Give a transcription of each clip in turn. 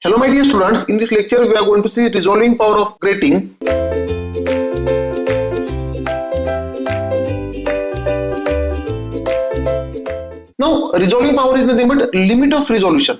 Hello my dear students, in this lecture we are going to see resolving power of grating. Now resolving power is nothing but limit of resolution.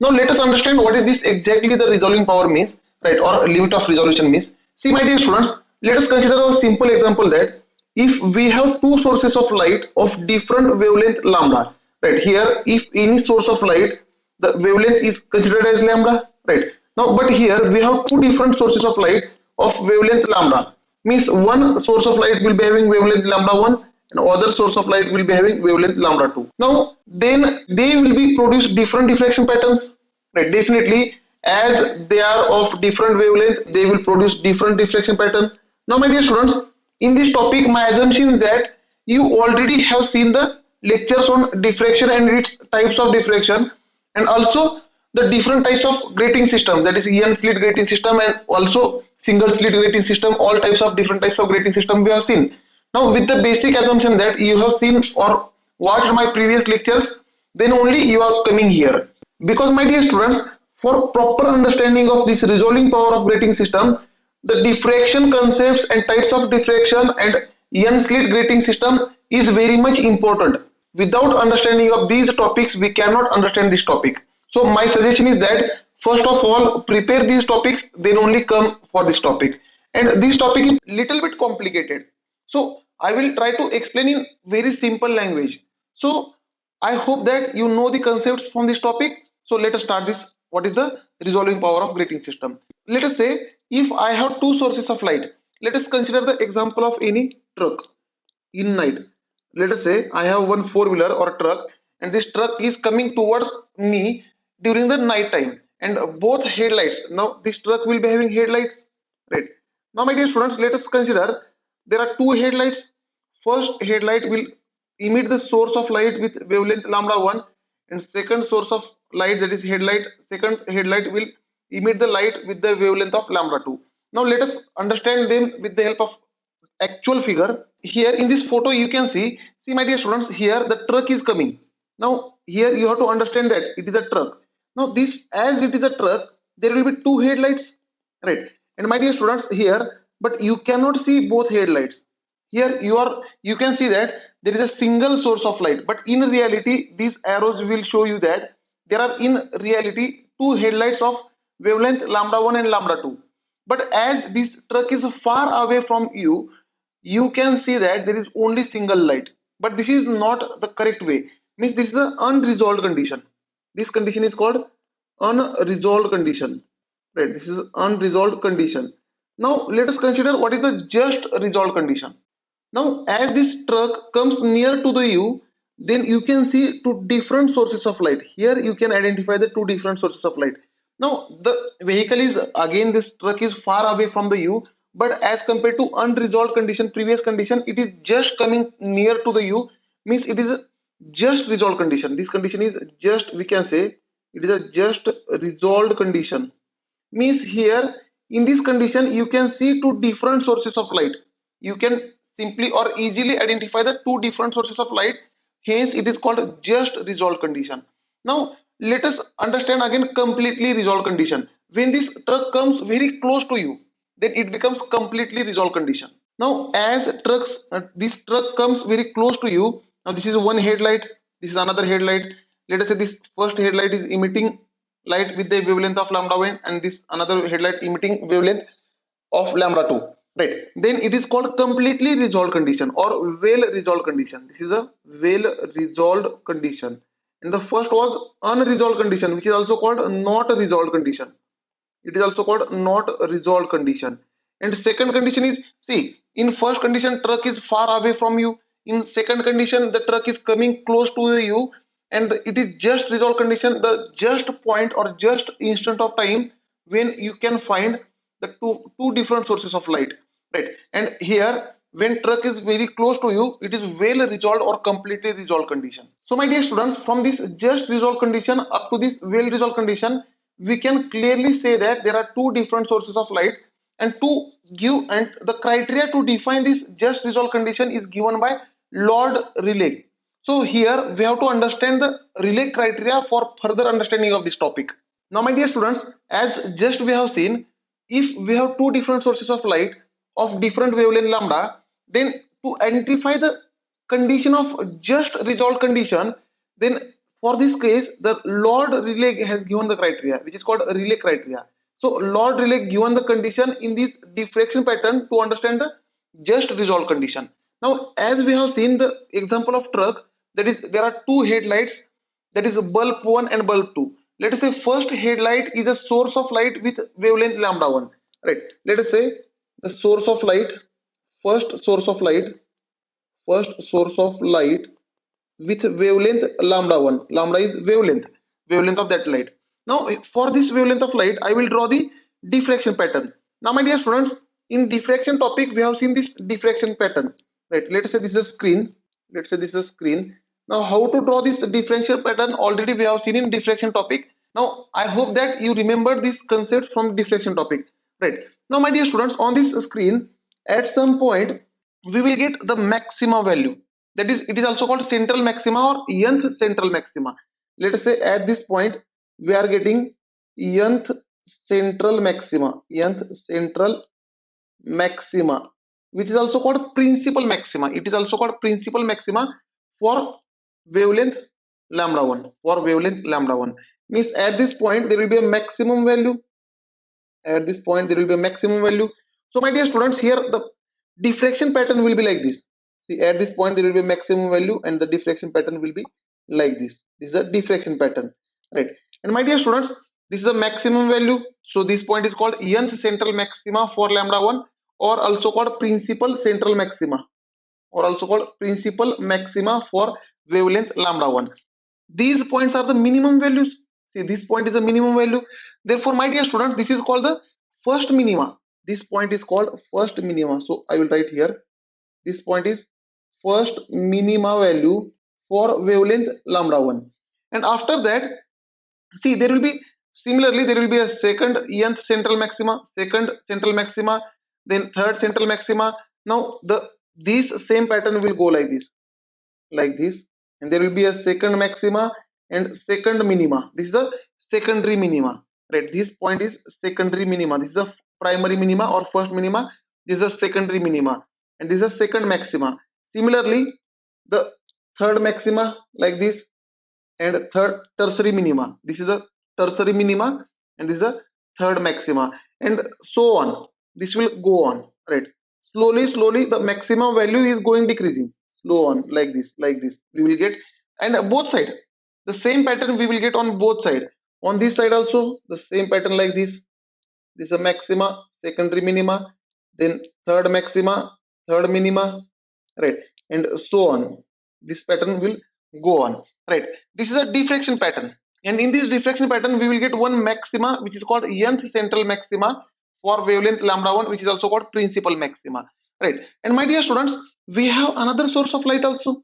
Now let us understand what is this exactly the resolving power means, right, or limit of resolution means. See my dear students, let us consider a simple example that if we have two sources of light of different wavelength lambda, right, here if any source of light the wavelength is considered as lambda, right. Now but here we have two different sources of light of wavelength lambda, means one source of light will be having wavelength lambda 1 and other source of light will be having wavelength lambda 2. Now then they will be produce different diffraction patterns, right. Definitely as they are of different wavelength they will produce different diffraction pattern. Now my dear students, in this topic my assumption is that you already have seen the lectures on diffraction and its types of diffraction, and also the different types of grating systems, that is Ian slit grating system and also single slit grating system. All types of different types of grating system we have seen. Now with the basic assumption that you have seen or watched my previous lectures, then only you are coming here, because my dear students, for proper understanding of this resolving power of grating system, the diffraction concepts and types of diffraction and Ian slit grating system is very much important. Without understanding of these topics we cannot understand this topic. So my suggestion is that first of all prepare these topics, then only come for this topic. And this topic is little bit complicated, so I will try to explain in very simple language. So I hope that you know the concepts from this topic. So let us start this. What is the resolving power of grating system? Let us say if I have two sources of light, let us consider the example of any truck in night. Let us say I have one four-wheeler or truck, and this truck is coming towards me during the night time, and both headlights, now this truck will be having headlights, right. Now my dear students, let us consider there are two headlights. First headlight will emit the source of light with wavelength lambda 1, and second source of light, that is headlight, second headlight will emit the light with the wavelength of lambda 2. Now let us understand them with the help of actual figure. Here in this photo you can see my dear students, here the truck is coming. Now here you have to understand that it is a truck. Now this, as it is a truck, there will be two headlights, right. And my dear students, here but you cannot see both headlights. Here you can see that there is a single source of light, but in reality these arrows will show you that there are in reality two headlights of wavelength lambda 1 and lambda 2. But as this truck is far away from you, you can see that there is only single light. But this is not the correct way, means this is the unresolved condition. This condition is called unresolved condition, right. This is unresolved condition. Now let us consider what is the just resolved condition. Now as this truck comes near to the you, then you can see two different sources of light. Here you can identify the two different sources of light. Now the vehicle is, again this truck is far away from the you, but as compared to unresolved condition, previous condition, it is just coming near to the you, means it is a just resolved condition. This condition is just, we can say it is a just resolved condition, means here in this condition you can see two different sources of light. You can simply or easily identify the two different sources of light, hence it is called just resolved condition. Now let us understand again completely resolved condition. When this truck comes very close to you, then it becomes completely resolved condition. Now as this truck comes very close to you, now this is one headlight, this is another headlight. Let us say this first headlight is emitting light with the wavelength of lambda 1 and this another headlight emitting wavelength of lambda 2, right. Then it is called completely resolved condition or well resolved condition. This is a well resolved condition. And the first was unresolved condition, which is also called not resolved condition. It is also called not resolved condition. And second condition is, see, in first condition truck is far away from you. In second condition the truck is coming close to you, and it is just resolved condition, the just point or just instant of time when you can find the two different sources of light, right. And here when truck is very close to you, it is well resolved or completely resolved condition. So my dear students, from this just resolved condition up to this well resolved condition, we can clearly say that there are two different sources of light, and to give, and the criteria to define this just resolved condition is given by Lord Rayleigh. So here we have to understand the Rayleigh criteria for further understanding of this topic. Now my dear students, as just we have seen, if we have two different sources of light of different wavelength lambda, then to identify the condition of just resolved condition, then for this case the Lord Relay has given the criteria which is called relay criteria. So Lord Relay given the condition in this diffraction pattern to understand the just resolved condition. Now as we have seen the example of truck, that is there are two headlights, that is bulb 1 and bulb 2. Let us say first headlight is a source of light with wavelength lambda 1, right? Let us say the source of light, first source of light, first source of light with wavelength lambda 1. Lambda is wavelength of that light. Now for this wavelength of light I will draw the diffraction pattern. Now my dear students, in diffraction topic we have seen this diffraction pattern, right? Let us say this is a screen, let's say this is a screen. Now how to draw this differential pattern already we have seen in diffraction topic. Now I hope that you remember this concept from diffraction topic, right? Now my dear students, on this screen at some point we will get the maxima value, that is it is also called central maxima or nth central maxima. Let us say at this point we are getting nth central maxima, nth central maxima, which is also called principal maxima. It is also called principal maxima for wavelength lambda 1, for wavelength lambda 1 means at this point there will be a maximum value, at this point there will be a maximum value. So my dear students, here the diffraction pattern will be like this. See, at this point there will be a maximum value and the diffraction pattern will be like this is a diffraction pattern, right? And my dear students, this is the maximum value, so this point is called nth central maxima for lambda 1, or also called principal central maxima, or also called principal maxima for wavelength lambda 1. These points are the minimum values. See, this point is the minimum value. Therefore my dear student, this is called the first minima. This point is called first minima, so I will write here this point is first minima value for wavelength lambda 1. And after that, see, there will be similarly there will be a second nth central maxima, second central maxima, then third central maxima. Now the this same pattern will go like this, and there will be a second maxima and second minima. This is a secondary minima, right? This point is secondary minima, this is a primary minima or first minima, this is a secondary minima, and this is a second maxima. Similarly the third maxima like this, and third tertiary minima, this is a tertiary minima, and this is a third maxima, and so on. This will go on, right? Slowly the maximum value is going decreasing, slow on, like this we will get. And both side the same pattern we will get on both side. On this side also the same pattern like this is a maxima, secondary minima, then third maxima, third minima, right? And so on, this pattern will go on, right? This is a diffraction pattern, and in this diffraction pattern we will get one maxima which is called nth central maxima for wavelength lambda 1, which is also called principal maxima, right? And my dear students, we have another source of light also.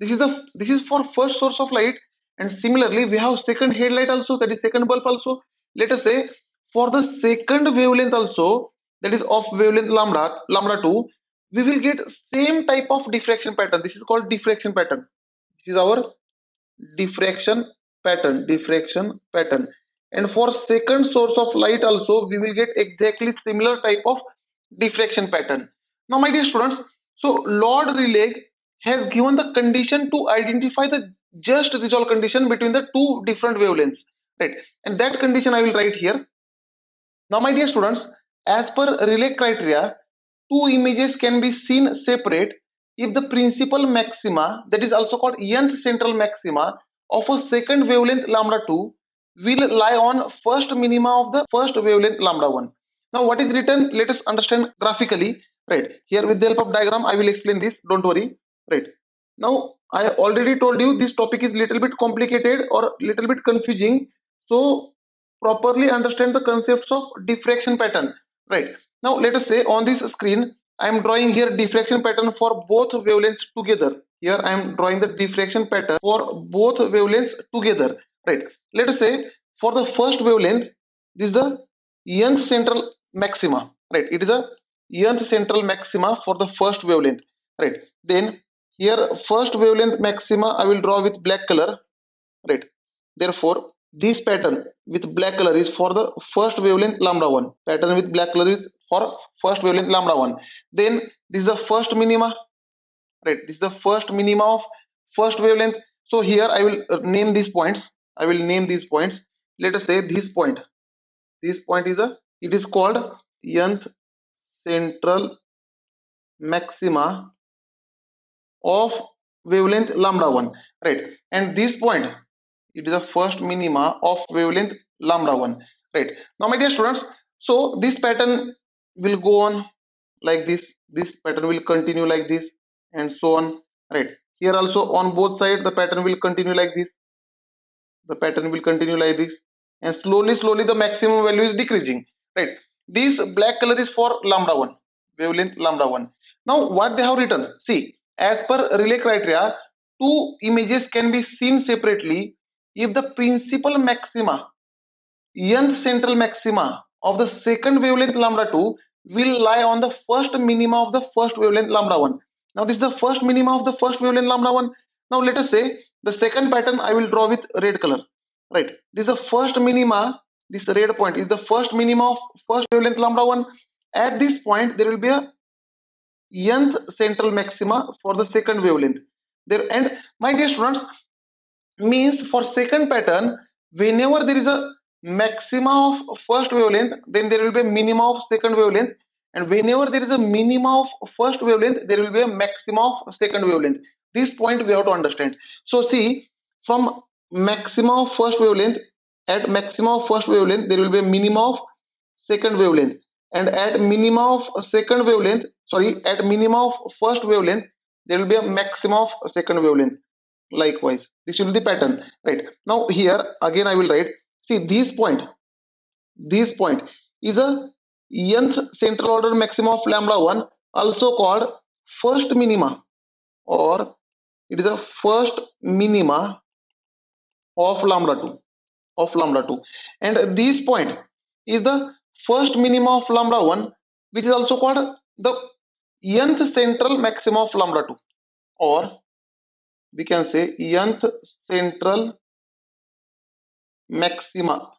This is for first source of light, and similarly we have second headlight also, that is second bulb also. Let us say for the second wavelength also, that is of wavelength lambda 2, we will get same type of diffraction pattern. This is called diffraction pattern. This is our diffraction pattern. And for second source of light also we will get exactly similar type of diffraction pattern. Now my dear students, so Lord Relay has given the condition to identify the just resolve condition between the two different wavelengths, right? And that condition I will write here. Now my dear students, as per relay criteria, two images can be seen separate if the principal maxima, that is also called nth central maxima, of a second wavelength lambda 2 will lie on first minima of the first wavelength lambda 1. Now what is written, let us understand graphically, right? Here with the help of diagram I will explain this, don't worry, right? Now I already told you this topic is little bit complicated or little bit confusing, so properly understand the concepts of diffraction pattern, right? Now let us say on this screen I am drawing here diffraction pattern for both wavelengths together. Here I am drawing the diffraction pattern for both wavelengths together, right? Let us say for the first wavelength, this is the nth central maxima, right? It is a nth central maxima for the first wavelength, right? Then here first wavelength maxima I will draw with black color, right? Therefore this pattern with black color is for the first wavelength lambda 1. Pattern with black color is for first wavelength lambda 1. Then this is the first minima, right? This is the first minima of first wavelength. So here I will name these points. I will name these points. Let us say this point. This point is it is called nth central maxima of wavelength lambda 1, right? And this point, it is the first minima of wavelength lambda 1, right? Now my dear students, so this pattern will go on like this pattern will continue like this, and so on, right? Here also on both sides the pattern will continue like this, the pattern will continue like this, and slowly the maximum value is decreasing, right? This black color is for lambda 1, wavelength lambda 1. Now what they have written, see, as per relay criteria, two images can be seen separately if the principal maxima, nth central maxima of the second wavelength lambda 2 will lie on the first minima of the first wavelength lambda 1. Now this is the first minima of the first wavelength lambda 1. Now let us say the second pattern I will draw with red color, right? This is the first minima, this red point is the first minima of first wavelength lambda 1. At this point there will be a nth central maxima for the second wavelength there. And my dear students, means for second pattern, whenever there is a maxima of first wavelength, then there will be a minima of second wavelength, and whenever there is a minima of first wavelength, there will be a maxima of second wavelength. This point we have to understand. So see, from maxima of first wavelength, at maxima of first wavelength there will be a minima of second wavelength, and at minima of second wavelength, sorry, at minima of first wavelength there will be a maxima of second wavelength. Likewise, this will be the pattern, right? Now here again I will write, see, this point is a nth central order maxima of lambda 1, also called first minima, or it is a first minima of lambda 2, and this point is the first minima of lambda 1, which is also called the nth central maxima of lambda 2, or we can say nth central maxima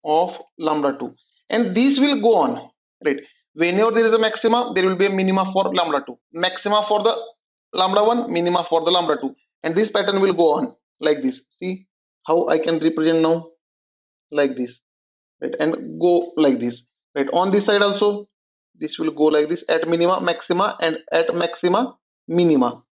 of lambda 2, and these will go on, right? Whenever there is a maxima, there will be a minima for lambda 2, maxima for the lambda 1, minima for the lambda 2, and this pattern will go on like this. See how I can represent now, like this, right? And go like this, right? On this side also this will go like this, at minima maxima, and at maxima minima.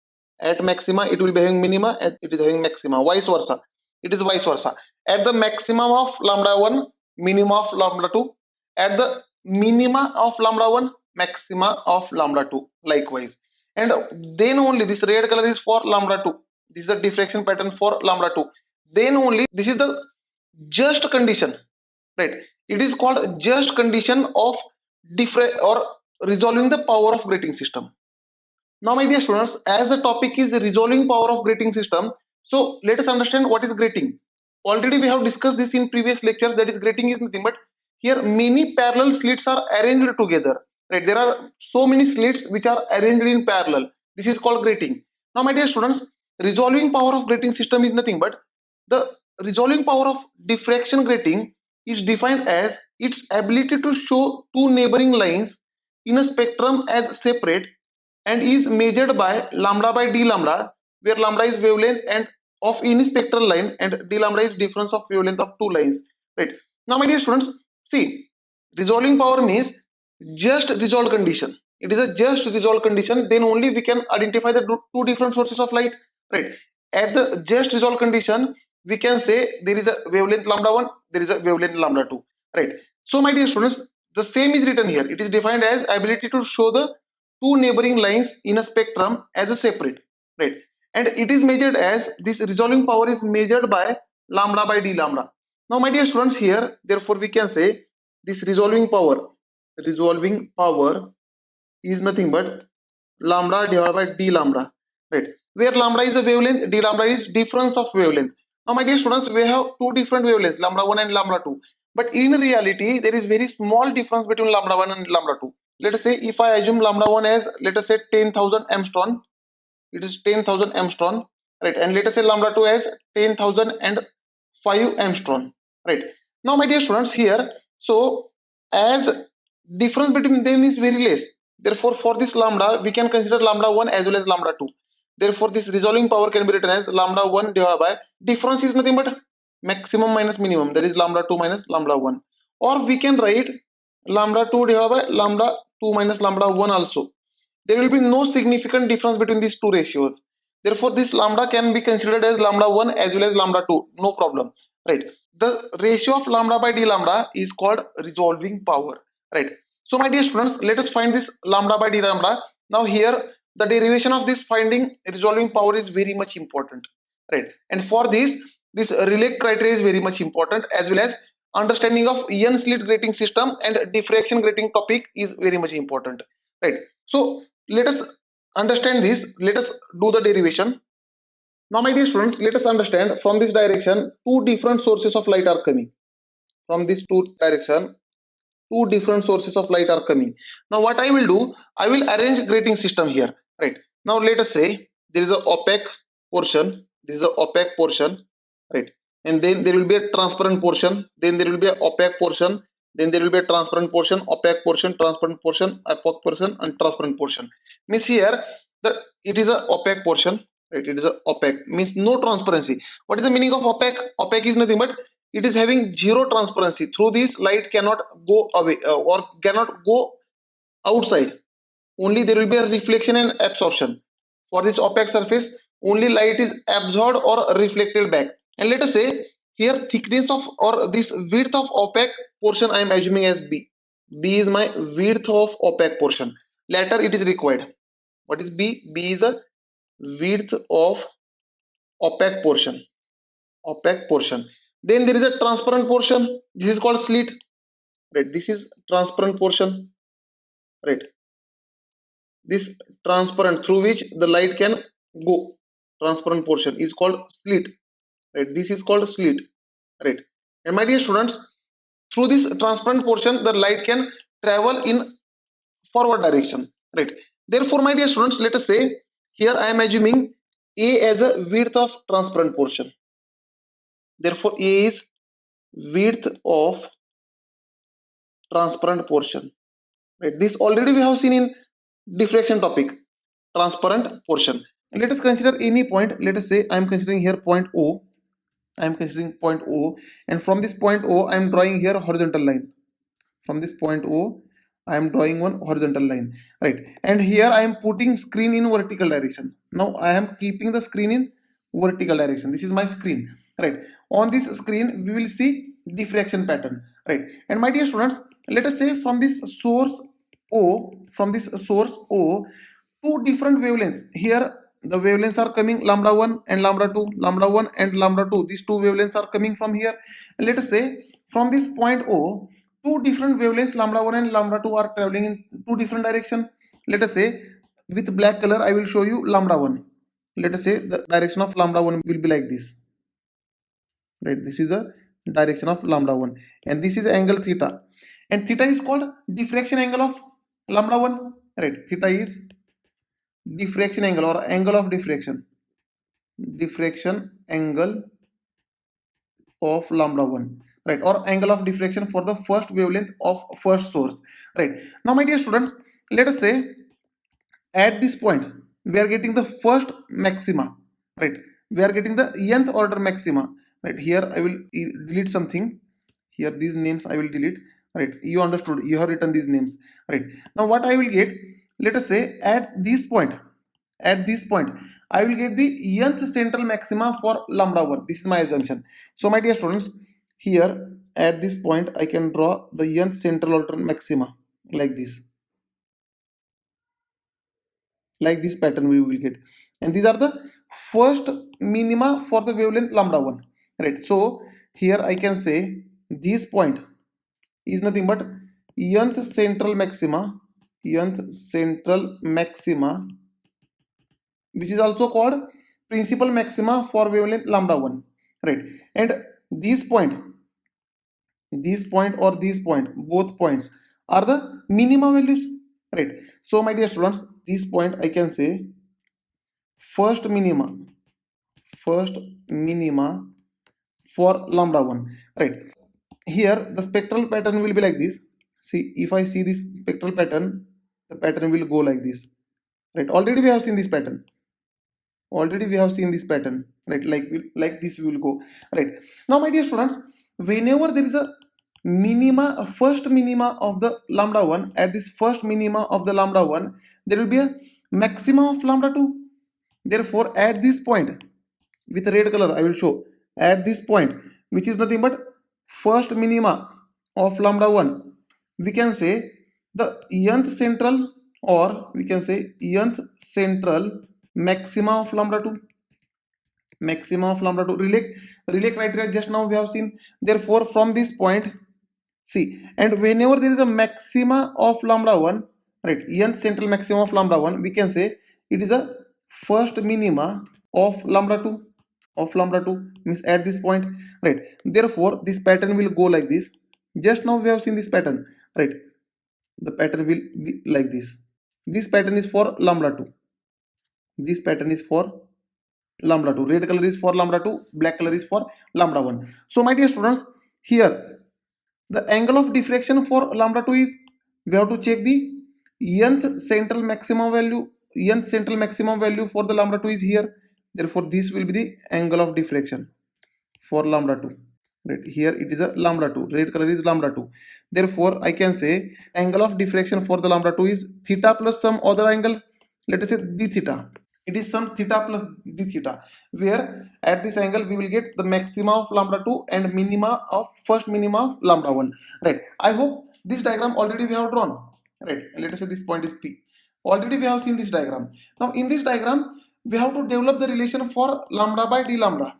At maxima it will be having minima, and it is having maxima, vice versa, it is vice versa. At the maximum of lambda 1, minima of lambda 2, at the minima of lambda 1, maxima of lambda 2, likewise. And then only this red color is for lambda 2, this is the diffraction pattern for lambda 2. Then only this is the just condition, right? It is called just condition of different or resolving the power of grating system. Now my dear students, as the topic is resolving power of grating system, so let us understand what is grating. Already we have discussed this in previous lectures, that is grating is nothing but here many parallel slits are arranged together, right? There are so many slits which are arranged in parallel, this is called grating. Now my dear students, resolving power of grating system is nothing but the resolving power of diffraction grating is defined as its ability to show two neighboring lines in a spectrum as separate, and is measured by lambda by d lambda, where lambda is wavelength and of any spectral line, and d lambda is difference of wavelength of two lines, right? Now my dear students, see, resolving power means just resolved condition. It is a just resolved condition, then only we can identify the two different sources of light, right? At the just resolved condition, we can say there is a wavelength lambda 1, there is a wavelength lambda 2, right? So my dear students, the same is written here. It is defined as ability to show the two neighboring lines in a spectrum as a separate, right? And it is measured as, this resolving power is measured by lambda by d lambda. Now my dear students, here therefore we can say this resolving power is nothing but lambda divided by d lambda, right? Where lambda is a wavelength, d lambda is difference of wavelength. Now my dear students, we have two different wavelengths, lambda 1 and lambda 2, but in reality there is very small difference between lambda 1 and lambda 2. Let us say if I assume lambda 1 as, let us say 10,000 Armstrong, it is 10,000 Armstrong, right? And let us say lambda 2 as 10,005 Armstrong, right? Now, my dear students, here, so as difference between them is very less, therefore for this lambda we can consider lambda 1 as well as lambda 2. Therefore this resolving power can be written as lambda 1 divided by difference is nothing but maximum minus minimum, that is lambda 2 minus lambda 1, or we can write lambda 2 divided by lambda 2 minus lambda 1 also. There will be no significant difference between these two ratios. Therefore, this lambda can be considered as lambda 1 as well as lambda 2. No problem. Right. The ratio of lambda by d lambda is called resolving power. Right. So, my dear students, let us find this lambda by d lambda. Now, here, the derivation of this finding resolving power is very much important. Right. And for this relate criteria is very much important, as well as understanding of N slit grating system and diffraction grating topic is very much important. Right. So let us understand this. Let us do the derivation. Now, my dear students, let us understand from this direction, two different sources of light are coming. From this direction, two different sources of light are coming. Now, what I will do, I will arrange grating system here. Right. Now, let us say there is a opaque portion. This is the opaque portion. Right. And then there will be a transparent portion. Then there will be an opaque portion. Then there will be a transparent portion, opaque portion, transparent portion, opaque portion, and transparent portion. Means here the it is a opaque portion, right? It is a opaque, means no transparency. What is the meaning of opaque? Opaque is nothing but it is having zero transparency. Through this, light cannot go away or cannot go outside. Only there will be a reflection and absorption. For this opaque surface, only light is absorbed or reflected back. And let us say here thickness of or this width of opaque portion I am assuming as B. B is my width of opaque portion. Later it is required. What is B? B is the width of opaque portion. Opaque portion. Then there is a transparent portion. This is called slit. Right. This is transparent portion. Right. This transparent through which the light can go, transparent portion is called slit. Right. This is called slit. Right. And my dear students, through this transparent portion the light can travel in forward direction. Right. Therefore, my dear students, let us say here I am assuming A as a width of transparent portion. Therefore, A is width of transparent portion. Right. This already we have seen in diffraction topic, transparent portion. And let us consider any point. Let us say I am considering here point O. I am considering point O, and from this point O I am drawing here horizontal line. From this point O I am drawing one horizontal line, right? And here I am putting screen in vertical direction. Now I am keeping the screen in vertical direction. This is my screen, right? On this screen we will see diffraction pattern, right? And my dear students, let us say from this source O, two different wavelengths. Here the wavelengths are coming lambda 1 and lambda 2, lambda 1 and lambda 2. These two wavelengths are coming from here. And let us say from this point O, two different wavelengths lambda 1 and lambda 2 are traveling in two different directions. Let us say with black color I will show you lambda 1. Let us say the direction of lambda 1 will be like this. Right, this is the direction of lambda 1 and this is angle theta, and theta is called diffraction angle of lambda 1. Right, theta is diffraction angle or angle of diffraction angle of lambda 1, right, or angle of diffraction for the first wavelength of first source. Right. Now, my dear students, let us say at this point we are getting the first maxima. Right, we are getting the nth order maxima. Right, here I will delete something. Here these names I will delete. Right, you understood, you have written these names. Right, now what I will get, let us say at this point I will get the nth central maxima for lambda 1. This is my assumption. So my dear students, here at this point I can draw the nth central order maxima like this. Like this pattern we will get, and these are the first minima for the wavelength lambda 1. Right, so here I can say this point is nothing but nth central maxima, which is also called principal maxima for wavelength lambda 1. Right, and this point or this point, both points are the minima values. Right, so my dear students, this point I can say first minima for lambda 1. Right, here the spectral pattern will be like this. See, if I see this spectral pattern, the pattern will go like this, right? Already we have seen this pattern. Already we have seen this pattern, right? Like this will go, right? Now, my dear students, whenever there is a minima, a first minima of the lambda 1, at this first minima of the lambda 1, there will be a maxima of lambda 2. Therefore, at this point, with red color I will show, at this point, which is nothing but first minima of lambda 1, we can say the nth central, or we can say nth central maxima of lambda 2. Maxima of lambda 2, relay criteria just now we have seen. Therefore, from this point, see, and whenever there is a maxima of lambda 1, right, nth central maxima of lambda 1, we can say it is a first minima of lambda 2, means at this point, right? Therefore, this pattern will go like this. Just now we have seen this pattern, right? The pattern will be like this. This pattern is for lambda 2. This pattern is for lambda 2. Red color is for lambda 2, black color is for lambda 1. So, my dear students, here the angle of diffraction for lambda 2 is, we have to check the nth central maximum value. Nth central maximum value for the lambda 2 is here. Therefore, this will be the angle of diffraction for lambda 2. Right here it is a lambda 2. Red color is lambda 2. Therefore, I can say angle of diffraction for the lambda 2 is theta plus some other angle. Let us say d theta. It is some theta plus d theta, where at this angle we will get the maxima of lambda 2 and minima of first minima of lambda 1. Right. I hope this diagram already we have drawn. Right. Let us say this point is P. Already we have seen this diagram. Now in this diagram, we have to develop the relation for lambda by d lambda.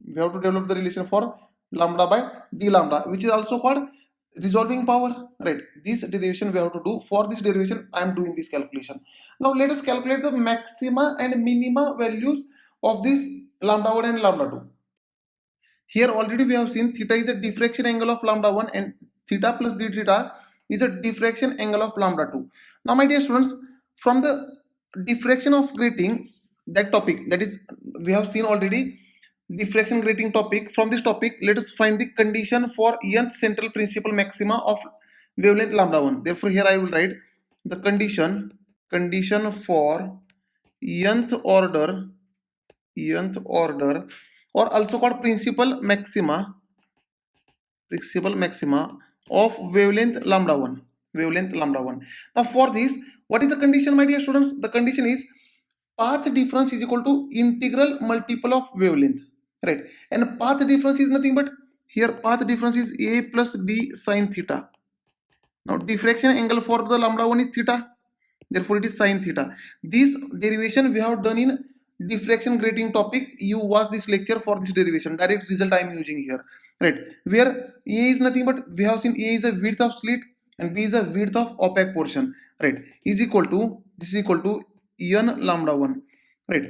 We have to develop the relation for lambda by d lambda, which is also called resolving power, right? This derivation we have to do. For this derivation, I am doing this calculation. Now let us calculate the maxima and minima values of this lambda 1 and lambda 2. Here already we have seen theta is the diffraction angle of lambda 1 and theta plus d theta is a diffraction angle of lambda 2. Now, my dear students, from the diffraction of grating, that topic, that is, we have seen already diffraction grating topic. From this topic, let us find the condition for nth central principal maxima of wavelength lambda 1. Therefore, here I will write the condition for nth order, or also called principal maxima of wavelength lambda 1. Now, for this, what is the condition, my dear students? The condition is path difference is equal to integral multiple of wavelength, right? And path difference is nothing but, here path difference is a plus b sine theta. Now diffraction angle for the lambda 1 is theta, therefore it is sine theta. This derivation we have done in diffraction grating topic. You watch this lecture for this derivation. Direct result I am using here, right? Where a is nothing but, we have seen a is a width of slit and b is a width of opaque portion, right? Is equal to, this is equal to n lambda 1, right?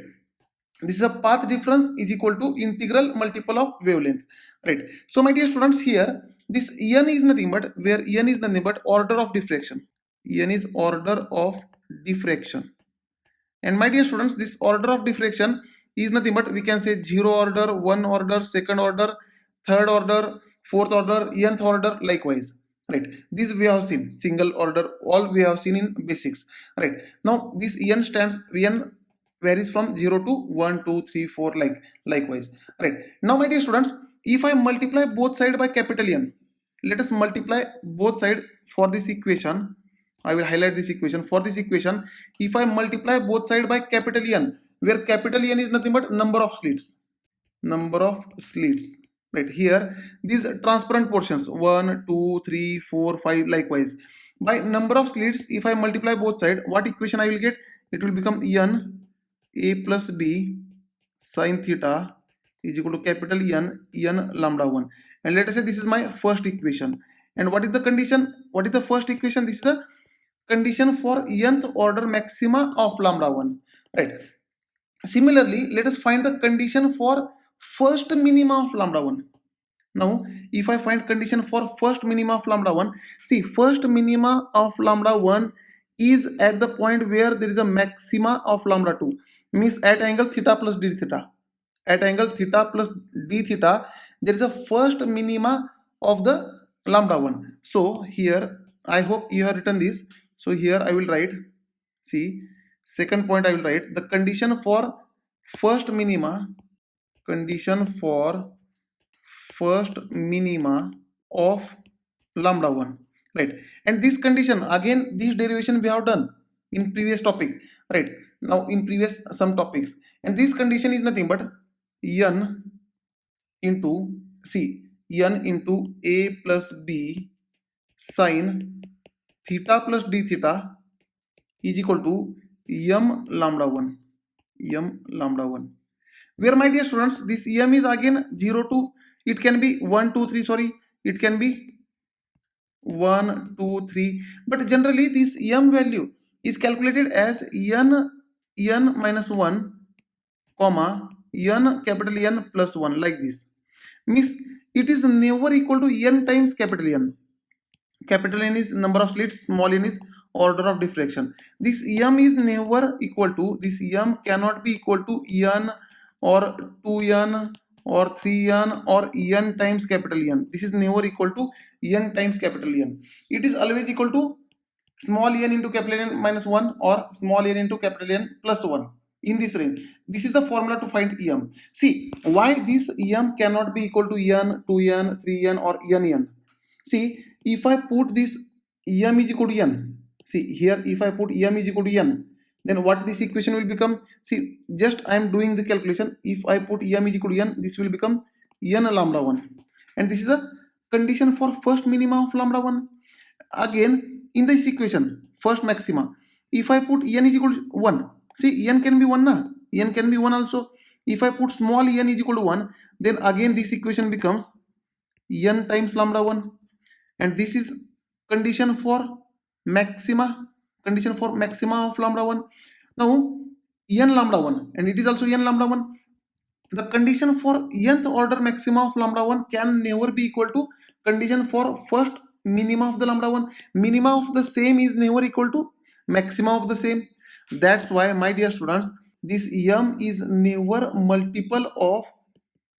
This is a path difference is equal to integral multiple of wavelength, right? So, my dear students, here this n is nothing but, where n is nothing but order of diffraction. N is order of diffraction. And my dear students, this order of diffraction is nothing but, we can say 0 order, 1 order, second order, third order, fourth order, nth order, likewise. Right, this we have seen single order, all we have seen in basics. Right, now this n varies from 0 to 1, 2, 3, 4, likewise. Right, now my dear students, if I multiply both sides by capital N, let us multiply both sides for this equation. I will highlight this equation. For this equation, if I multiply both sides by capital N, where capital N is nothing but number of slits, right? Here these transparent portions 1, 2, 3, 4, 5, likewise. By number of slits, if I multiply both sides, what equation I will get? It will become n a plus b sine theta is equal to capital N lambda 1. And let us say this is my first equation. And what is the condition? What is the first equation? This is the condition for nth order maxima of lambda 1, right? Similarly, let us find the condition for first minima of lambda 1. Now, if I find condition for first minima of lambda 1, see, first minima of lambda 1 is at the point where there is a maxima of lambda 2, means at angle theta plus d theta. At angle theta plus d theta, there is a first minima of the lambda 1. So here I hope you have written this. So here I will write, see, second point I will write the condition for first minima, condition for first minima of lambda 1, right? And this condition, again this derivation we have done in previous topic, right? Now in previous some topics, and this condition is nothing but n into, see, n into a plus b sine theta plus d theta is equal to m lambda 1, m lambda 1, where, my dear students, this m is again 0 to, it can be 1 2 3, sorry, it can be 1 2 3, but generally this m value is calculated as n minus 1 comma n capital N plus 1, like this. Means it is never equal to n times capital N. Capital N is number of slits, small n is order of diffraction. This m is never equal to, this m cannot be equal to n or 2n or 3n or n times capital N. This is never equal to n times capital N. It is always equal to small n into capital N minus 1 or small n into capital N plus 1, in this range. This is the formula to find em. See why this em cannot be equal to n, 2n, 3n or n. See, if I put this em is equal to n, see here, if I put em is equal to n, then what this equation will become? See, just I am doing the calculation. If I put em is equal to n, this will become n lambda 1, and this is a condition for first minima of lambda 1. Again, in this equation, first maxima, if I put n is equal to 1, see, n can be 1 na, n can be 1 also. If I put small n is equal to 1, then again this equation becomes n times lambda 1, and this is condition for maxima, condition for maxima of lambda 1. Now n lambda 1, and it is also n lambda 1. The condition for nth order maxima of lambda 1 can never be equal to condition for first minima of the lambda 1. Minima of the same is never equal to maxima of the same. That's why, my dear students, this m is never multiple of,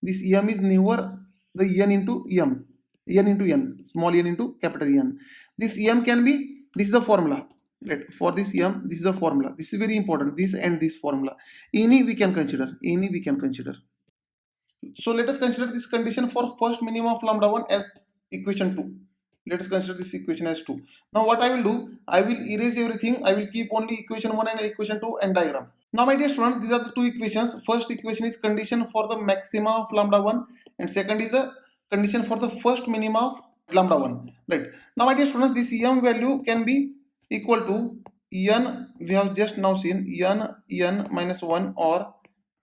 this m is never the n into m, n into n, small n into capital N. This m can be, this is the formula, right? For this m, this is the formula. This is very important, this and this formula. Any we can consider, any we can consider. So let us consider this condition for first minimum of lambda 1 as equation 2. Let us consider this equation as 2. Now what I will do, I will erase everything. I will keep only equation 1 and equation 2 and diagram. Now my dear students, these are the two equations. First equation is condition for the maxima of lambda 1, and second is a condition for the first minima of lambda 1. Right. Now my dear students, this m value can be equal to n, we have just now seen n minus 1 or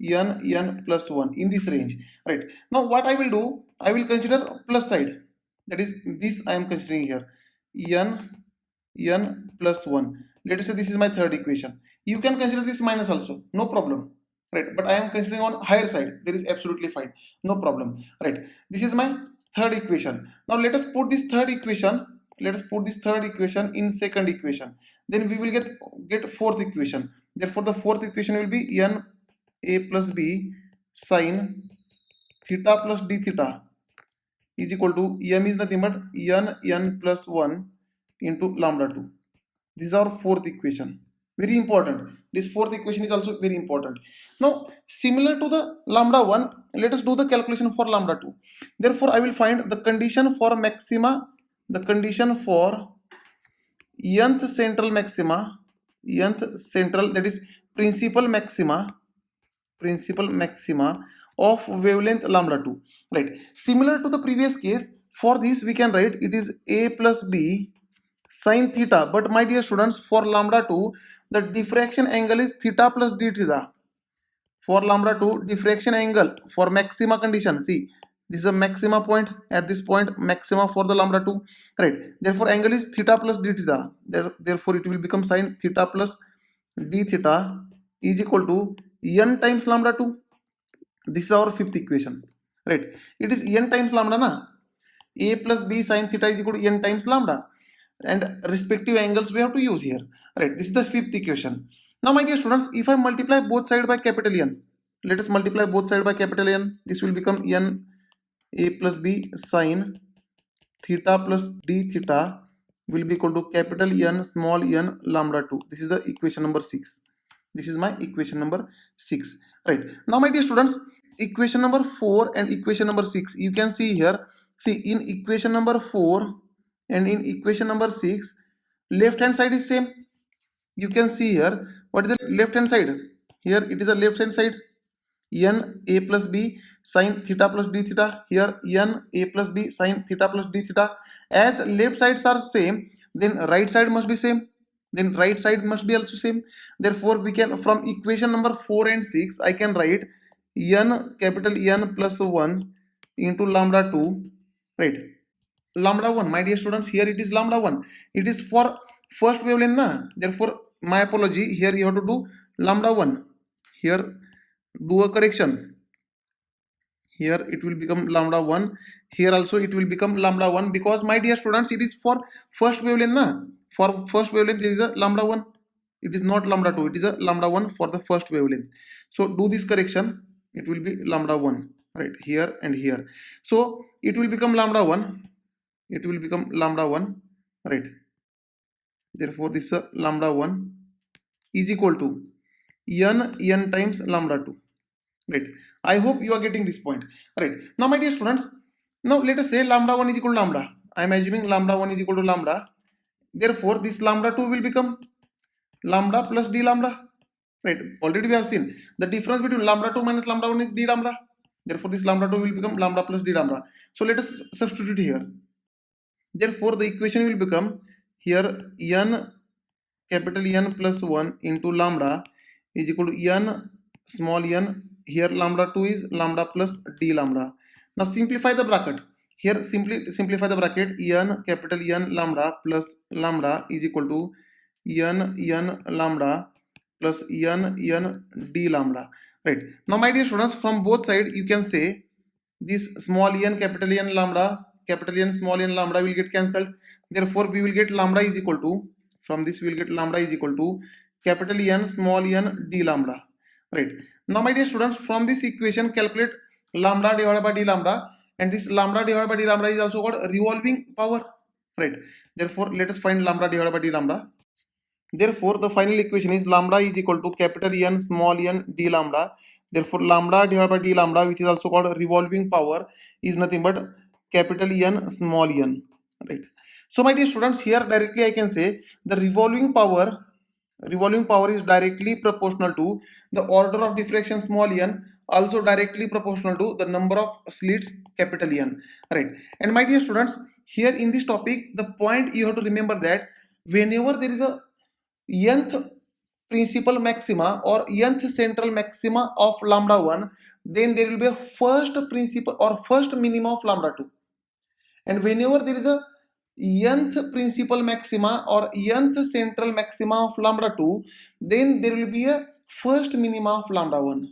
n plus 1, in this range, right? Now what I will do, I will consider plus side, that is this I am considering here, n plus 1. Let us say this is my third equation. You can consider this minus also, no problem, right? But I am considering on higher side, that is absolutely fine, no problem, right? This is my third equation. Now let us put this third equation, let us put this third equation in second equation, then we will get fourth equation. Therefore the fourth equation will be n a plus b sine theta plus d theta is equal to m is nothing but n plus 1 into lambda 2. This is our fourth equation. Very important. This fourth equation is also very important. Now similar to the lambda 1, let us do the calculation for lambda 2. Therefore I will find the condition for maxima, the condition for nth central maxima, nth central, that is principal maxima of wavelength lambda 2, right? Similar to the previous case, for this we can write it is a plus b sine theta, but my dear students, for lambda 2 the diffraction angle is theta plus d theta. For lambda 2 diffraction angle for maxima condition, see, this is a maxima point, at this point maxima for the lambda 2, right? Therefore angle is theta plus d theta, therefore it will become sine theta plus d theta is equal to n times lambda 2. This is our fifth equation, right? It is n times lambda na, a plus b sine theta is equal to n times lambda, and respective angles we have to use here, right? This is the fifth equation. Now my dear students, if I multiply both sides by capital N, let us multiply both sides by capital N, this will become n a plus b sine theta plus d theta will be equal to capital N small n lambda 2. This is the equation number 6. This is my equation number 6. Right. Now my dear students, equation number 4 and equation number 6, you can see here. See, in equation number 4 and in equation number 6, left hand side is same. You can see here, what is the left hand side? Here it is the left hand side. N a plus b sine theta plus d theta. Here n a plus b sine theta plus d theta. As left sides are same, then right side must be same. Then right side must be also same. Therefore, we can, from equation number 4 and 6, I can write n capital N plus 1 into lambda 2. Right. Lambda 1. My dear students, here it is lambda 1. It is for first wavelength. Na? Therefore, my apology. Here you have to do lambda 1. Here do a correction. Here it will become lambda 1. Here also it will become lambda 1, because my dear students, it is for first wavelength. Na? For first wavelength is a lambda 1. It is not lambda 2. It is a lambda 1 for the first wavelength. So do this correction. It will be lambda 1. Right, here and here. So it will become lambda 1. It will become lambda 1. Right. Therefore this lambda 1 is equal to n times lambda 2. Right. I hope you are getting this point. Right. Now my dear students, now let us say lambda 1 is equal to lambda. I am assuming lambda 1 is equal to lambda. Therefore this lambda 2 will become lambda plus d lambda. Right. Already we have seen the difference between lambda 2 minus lambda 1 is d lambda. Therefore this lambda 2 will become lambda plus d lambda. So let us substitute here. Therefore the equation will become here n capital N plus 1 into lambda is equal to n small n. Here lambda 2 is lambda plus d lambda. Now simplify the bracket. Here simplify the bracket. N capital N lambda plus lambda is equal to n lambda plus n d lambda. Right. Now my dear students, from both sides you can say this small n capital N lambda, capital N small n lambda will get cancelled. Therefore we will get lambda is equal to, from this we will get lambda is equal to capital N small n d lambda. Right. Now my dear students, from this equation calculate lambda divided by d lambda, and this lambda divided by d lambda is also called revolving power. Right. Therefore let us find lambda divided by d lambda. Therefore the final equation is lambda is equal to capital N small n d lambda. Therefore lambda divided by d lambda, which is also called revolving power, is nothing but capital N small n. Right. So my dear students, here directly I can say the revolving power is directly proportional to the order of diffraction small n, also directly proportional to the number of slits capital N. Right. And my dear students, here in this topic, the point you have to remember that whenever there is a nth principal maxima or nth central maxima of lambda 1, then there will be a first principal or first minima of lambda 2. And whenever there is a nth principal maxima or nth central maxima of lambda 2, then there will be a first minima of lambda 1.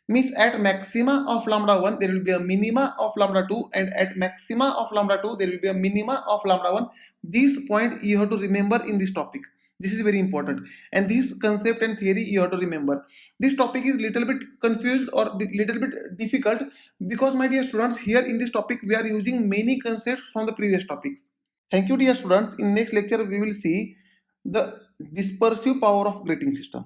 Means at maxima of lambda 1 there will be a minima of lambda 2, and at maxima of lambda 2 there will be a minima of lambda 1. This point you have to remember in this topic. This is very important, and this concept and theory you have to remember. This topic is little bit confused or little bit difficult, because my dear students, here in this topic we are using many concepts from the previous topics. Thank you dear students. In next lecture we will see the dispersive power of grating system.